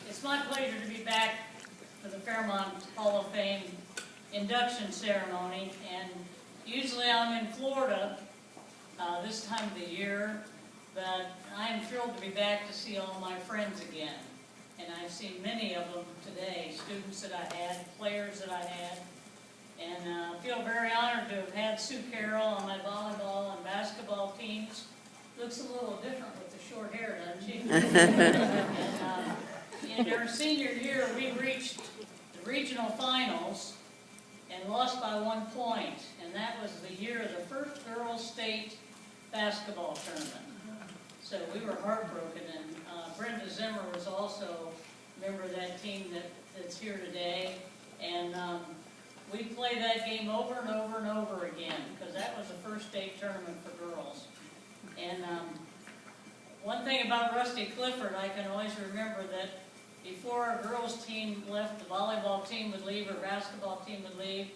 It's my pleasure to be back for the Fairmont Hall of Fame induction ceremony, and usually I'm in Florida this time of the year, but I am thrilled to be back to see all my friends again. And I've seen many of them today, students that I had, players that I had, and I feel very honored to have had Sue Carroll on my volleyball and basketball teams. Looks a little different with the short hair, doesn't she? And in our senior year, we reached the regional finals and lost by 1 point, and that was the year of the first girls' state basketball tournament. So we were heartbroken, and Brenda Zimmer was also a member of that team that's here today, and we played that game over and over and over again, because that was the first state tournament for girls. And one thing about Rusty Clifford, I can always remember that before our girls team left, the volleyball team would leave, or basketball team would leave,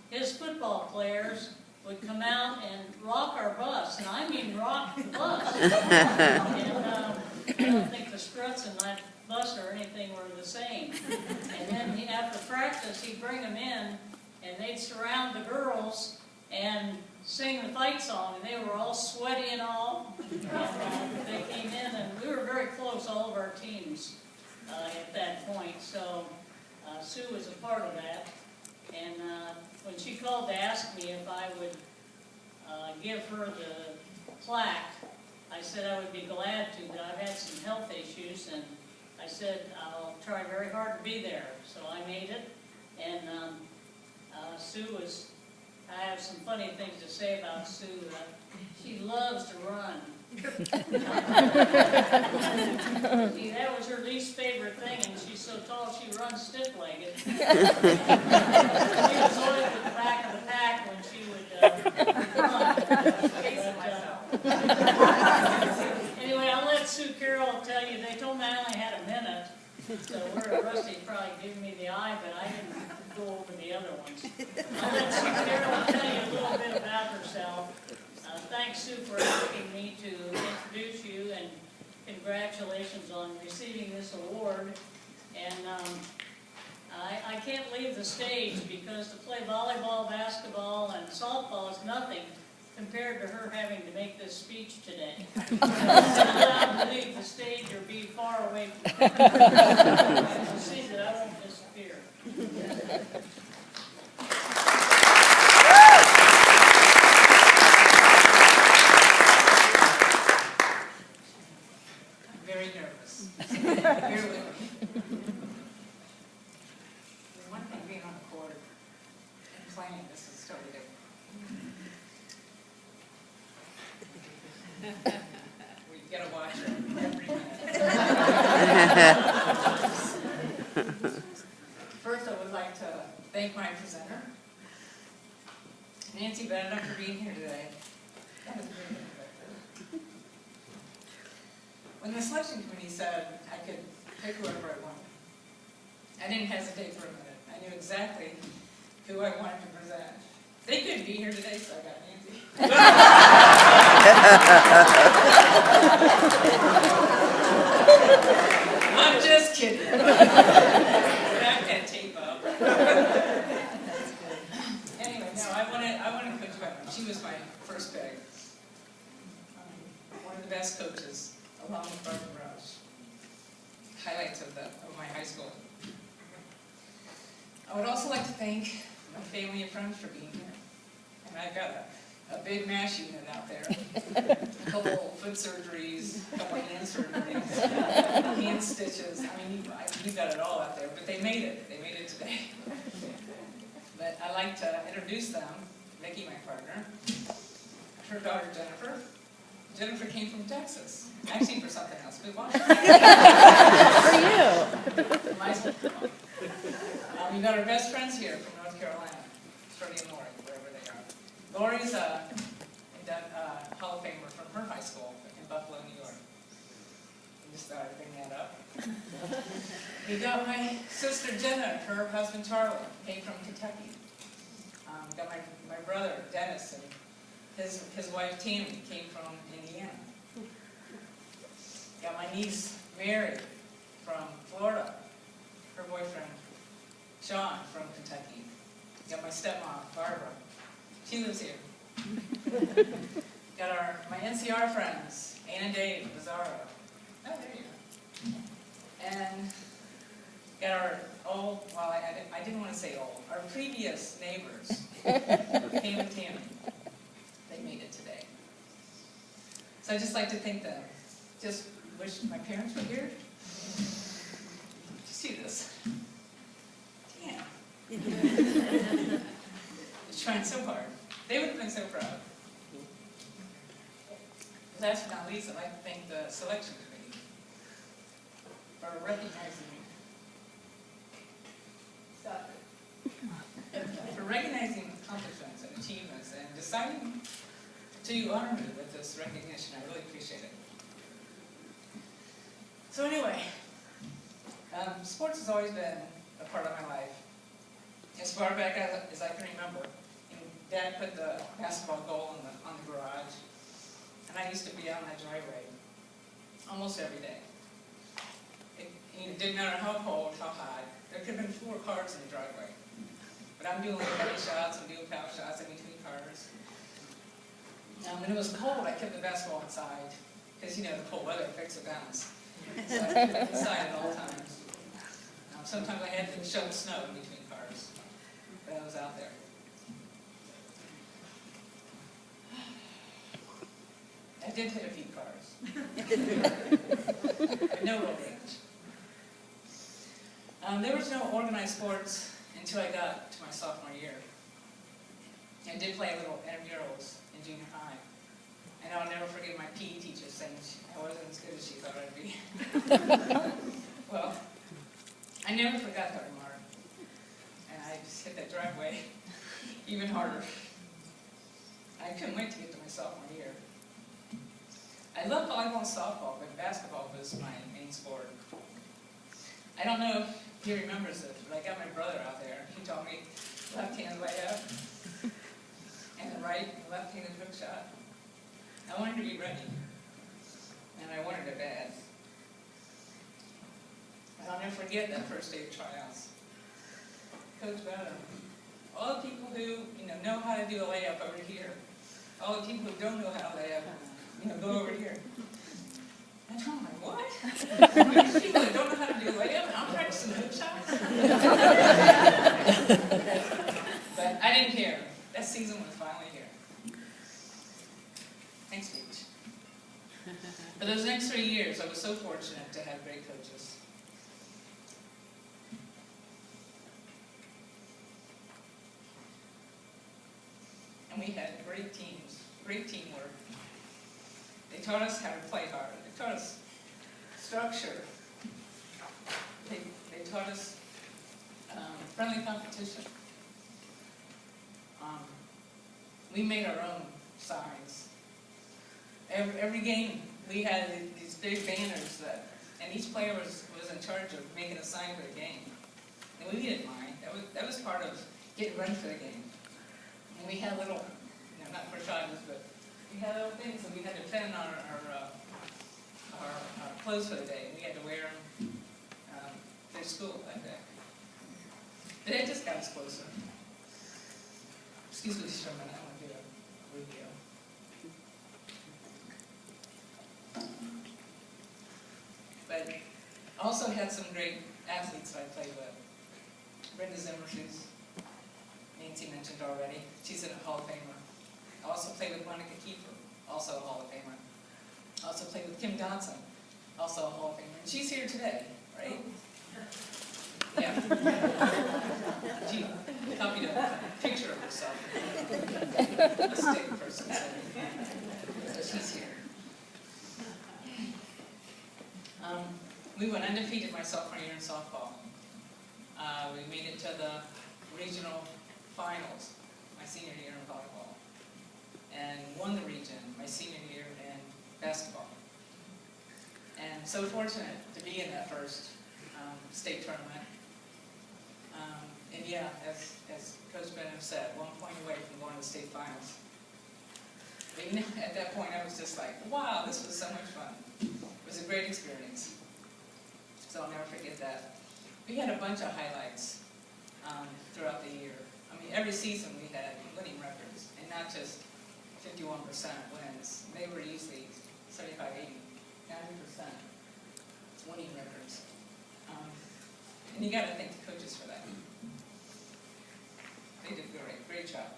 his football players would come out and rock our bus, and I mean rock the bus. And I don't think the struts in that bus or anything were the same. And then after practice, he'd bring them in, and they'd surround the girls and sing the fight song, and they were all sweaty and all. And they came in, and we were very close, all of our teams, at that point. So Sue was a part of that. And when she called to ask me if I would give her the plaque, I said I would be glad to, but I've had some health issues, and I said I'll try very hard to be there. So I made it, and Sue was, I have some funny things to say about Sue. She loves to run. See, that was her least favorite thing, and she's so tall she runs stiff-legged. She was always at the back of the pack when she would run. Anyway, I'll let Sue Carroll tell you, they told me I only had a minute, so where Rusty's probably giving me the eye, but I didn't go over the other ones. I'll let Sue Carroll tell you a little bit about herself. Thanks, Sue, for asking me to introduce you, and congratulations on receiving this award. And I can't leave the stage, because to play volleyball, basketball, and softball is nothing compared to her having to make this speech today. I'm not allowed to leave the stage or be far away from her. You'll see that I won't disappear. Very nervous. Bear with me. There's one thing being on the court and playing. This is totally different. We gotta watch her every minute. First, I would like to thank my presenter, Nancy Benedict, for being here today. That was very good. When the selection committee said I could pick whoever I wanted, I didn't hesitate for a minute. I knew exactly who I wanted to present. They couldn't be here today, so I got Nancy. I'm just kidding. Back that tape up. Anyway, no, I want to coach my. She was my first pick. One of the best coaches, along with Barbara Roush. Highlights of my high school. I would also like to thank my family and friends for being here. And I've got a big MASH unit out there. A couple foot surgeries, a couple hand surgeries, hand stitches. I mean, you've got it all out there, but they made it. They made it today. But I'd like to introduce them. Vicki, my partner. Her daughter, Jennifer. Jennifer came from Texas. Actually, for something else. But why? For you. Nice. We got our best friends here from North Carolina, Shirley and Lori, wherever they are. Lori's a Hall of Famer from her high school in Buffalo, New York. I just thought I'd bring that up. We got my sister Jenna, her husband Charlie, came from Kentucky. Got my brother Dennis and his wife Tammy came from Indiana. niece, Mary, from Florida. Her boyfriend, Sean, from Kentucky. Got my stepmom, Barbara. She lives here. Got my NCR friends, Anna, Dave, Bizarro. Oh, there you go. And got our old, well, I didn't want to say old, our previous neighbors, Pam and Tammy. They made it today. So I'd just like to thank them. Just wish my parents were here. See this? Damn. Just trying so hard. They would have been so proud. Last but not least, I'd like to thank the selection committee for recognizing me. Stop it. For recognizing accomplishments and achievements and deciding to honor me with this recognition. I really appreciate it. So anyway, sports has always been a part of my life. As far back as I can remember, Dad put the basketball goal on the garage, and I used to be out in that driveway almost every day. It didn't matter how cold, how hot. There could have been 4 cars in the driveway. But I'm doing heavy shots, I'm doing foul shots in between cars. When it was cold, I kept the basketball inside, because the cold weather affects the bounce. So I kept it inside at all times. Sometimes I had to shovel snow in between cars, but I was out there. I did hit a few cars, but no real damage. There was no organized sports until I got to my sophomore year. I did play a little intramurals in junior high, and I'll never forget my PE teacher saying I wasn't as good as she thought I'd be. Well, I never forgot that remark, and I just hit that driveway even harder. I couldn't wait to get to my sophomore year. I loved volleyball and softball, but basketball was my main sport. I don't know if he remembers it, but I got my brother out there. He taught me left-handed layup, and the right and left-handed hook shot. I wanted to be ready, and I wanted it bad. I'll never forget that first day of tryouts. Coach Bowden, all the people who know how to do a layup over here, all the people who don't know how to lay up, go over here. And I'm like, what? There's people that don't know how to do a layup, and I'm practicing hook shots? But I didn't care. That season was finally here. Thanks, Beach. For those next 3 years, I was so fortunate to have great coaches. And we had great teams, great teamwork. They taught us how to play hard. They taught us structure. They taught us friendly competition. We made our own signs. Every game, we had these big banners and each player was in charge of making a sign for the game. And we didn't mind. That was part of getting ready for the game. And we had little, not crochets, but we had little things that we had to pin on our clothes for the day. We had to wear them to school that day. But it just got us closer. Excuse me, Sherman, I want to do a video. But I also had some great athletes that I played with. Brenda Zimmershus, Nancy mentioned already. She's a Hall of Famer. I also played with Monica Kiefer, also a Hall of Famer. I also played with Kim Dodson, also a Hall of Famer. And she's here today, right? Yeah. She copied a picture of herself. A stick person. So she's here. We went undefeated my sophomore year in softball. We made it to the regional finals my senior year in volleyball, and won the region my senior year in basketball. And so fortunate to be in that first state tournament. And yeah, as Coach Bennett said, 1 point away from going to the state finals. Even at that point, I was just like, wow, this was so much fun. It was a great experience. forget that. We had a bunch of highlights throughout the year. I mean, every season we had winning records, and not just 51% wins. They were usually 75, 80, 90% winning records. And you got to thank the coaches for that. They did a great job.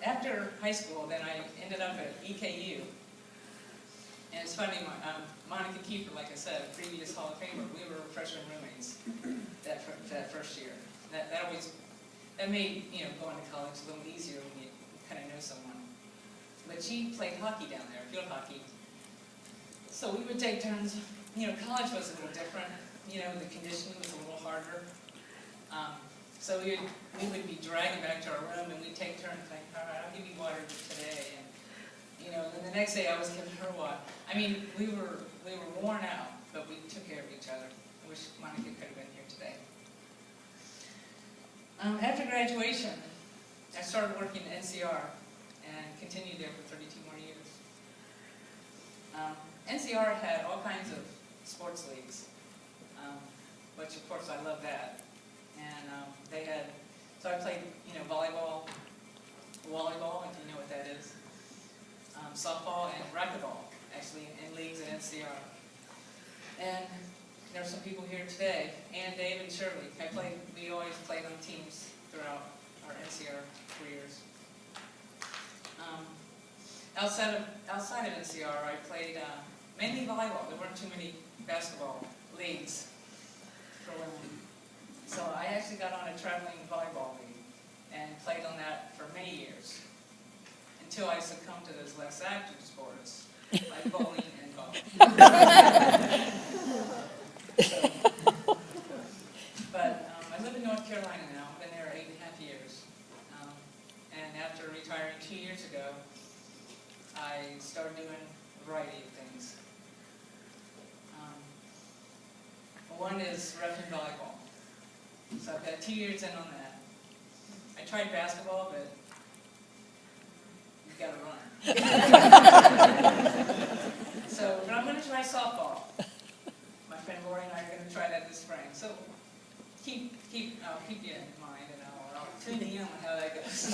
After high school, then I ended up at EKU. And it's funny, Monica Kiefer, like I said, previous Hall of Famer, we were freshman roommates that first year. That made, you know, going to college a little easier when you kind of know someone. But she played hockey down there, field hockey. So we would take turns. You know, college was a little different. You know, the conditioning was a little harder. So we would be dragging back to our room, and we'd take turns like, all right, I'll give you water today. And, you know, then the next day I was giving her water. I mean, we were worn out, but we took care of each other. I wish Monica could have been here today. After graduation, I started working at NCR and continued there for 32 more years. NCR had all kinds of sports leagues, which of course I love that. And they had, so I played, you know, volleyball, if you know what that is, softball and racquetball, actually, in leagues at NCR. And there are some people here today, and Dave and Shirley. We always played on teams throughout our NCR careers. Outside of NCR, I played mainly volleyball. There weren't too many basketball leagues for women. So I actually got on a traveling volleyball league and played on that for many years, until I succumbed to those less active sports, like bowling and golf. But I live in North Carolina now. I've been there 8.5 years. And after retiring 2 years ago, I started doing a variety of things. One is ref and volleyball. So I've got 2 years in on that. I tried basketball, but you've got to run. But I'm going to try softball. My friend Lori and I are going to try that this spring. So I'll keep you in mind, and I'll tune you in on how that goes.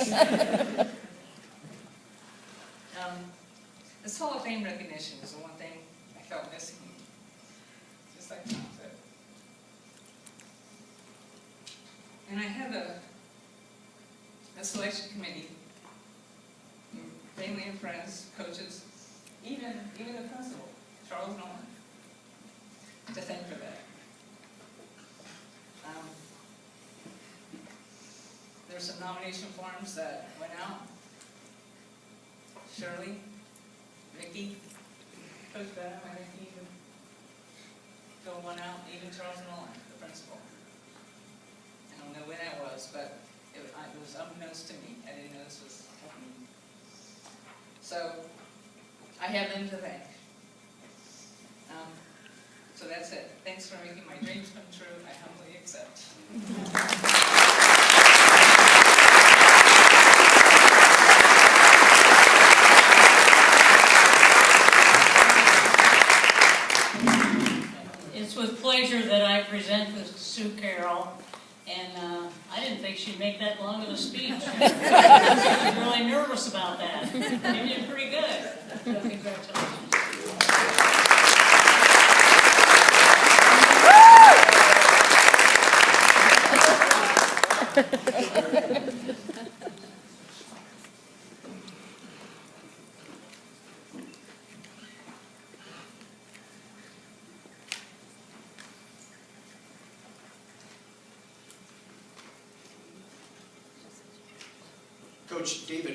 This Hall of Fame recognition is the one thing I felt missing. Just like Tom said. And I have a selection committee, family and friends, coaches, even the principal, Charles Nolan, to thank for that. There's some nomination forms that went out. Shirley, Vicki, Coach Benham, I think he even filled one out, even Charles Nolan, the principal. I don't know when that was, but it was unbeknownst to me. I didn't know this was happening. So I have them to thank. So that's it. Thanks for making my dreams come true. I humbly accept. It's with pleasure that I present this to Sue Carroll, and I didn't think she'd make that long of a speech. I was really nervous about that. You did pretty good. So congratulations. Coach David